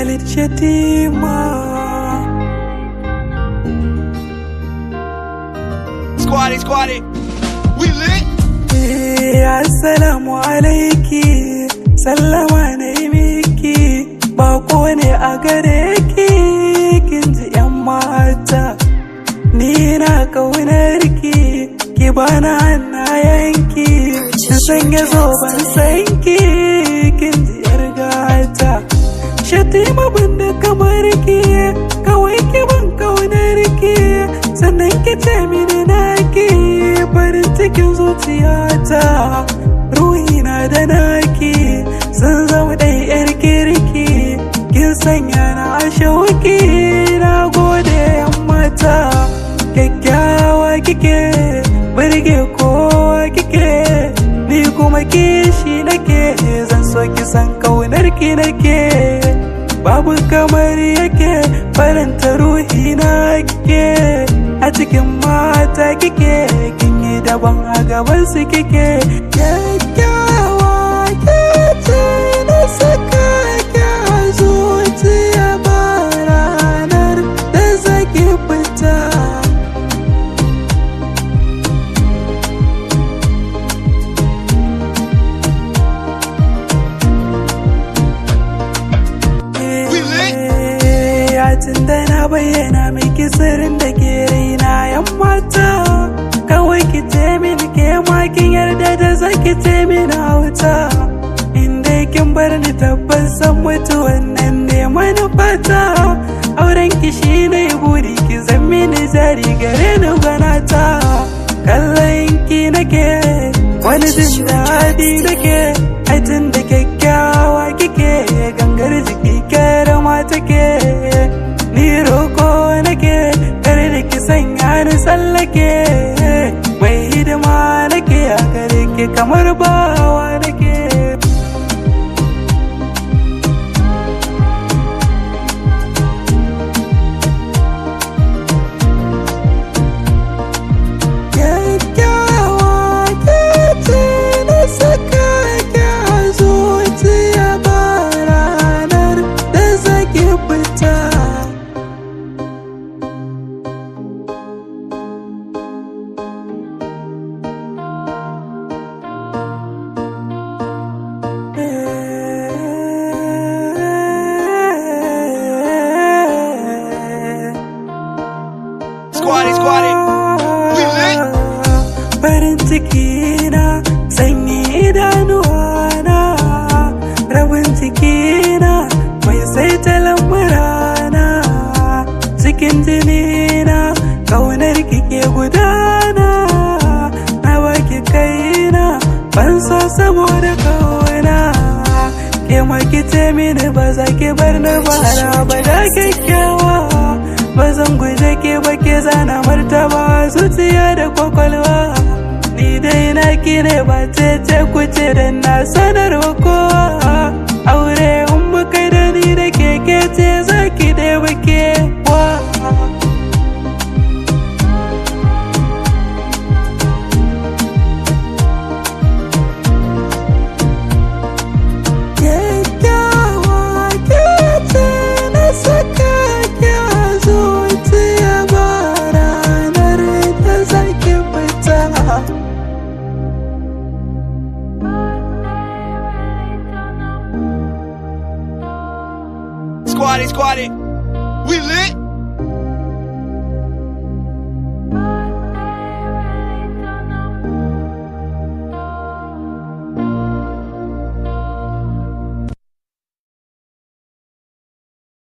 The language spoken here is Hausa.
Khalid Shatima. Squatty, we lit. Assalamu alaiki, sallama na yi miki, bako ne a gare ki, kin ji yan mata. Ni na kaunar ki bana hannayenki, in sanya zoben sanki, kin ji yar gata. Shatima banda kamar ki, kawai ki ban kaunar ki, sannan ki ce mini naki, farin cikin zuciyata. Ruhina da naki, sun zama ɗai yar kirki, kin sanya na shauki, na gode yan mata. Kyakkyawa kike, birge kowa kike, ni kuma kishi nake, zan so ki san kaunar ki nake. Babu kamar yake, faranta ruhina kike, a cikin mata kike, kin yi daban a gaban su kike. Kyakkyawa kike na saka ki a zuciya, ba ranar da zaki fita. Tun da na bayyana miki sirrin da ke raina yan mata, kawai ki ce mini ke makin yarda da zaki ce mini hauta. Inda kin bar ni tabbas san mutu wannan ne manufata. Auren ki shine buri, ki zan mini jari gare ni gwanata. Kallon ki nake, wani jin daɗi nake, ai tun da kyakkyawa kike, gangar jiki karama take. Ni roko nake, kar da ki sanya ni tsallake, mai hidima nake a gare ki kamar bawa nake. Kyakkyawa kece na saka ki a zuciya, ba ranar da zaki fita. Squatty, we lit. Farin ciki na, sanyi idanuwa na, rabin ciki na, mai saita lamurana. Cikin jini na, kaunar kike gudana, na baki kaina, ban so saboda kauna. Ke maki ce mini ba za ki bar ni ba, ba da kyakkyawa. Ba zan guje ke ba, ke zana martaba zuciya da kwakwalwa. Ni dai na ki ne ba ce kuce da na sanarwa kowa. Aure in muka da ni da keke ce za ki dai ba kewa. Squatty, we lit.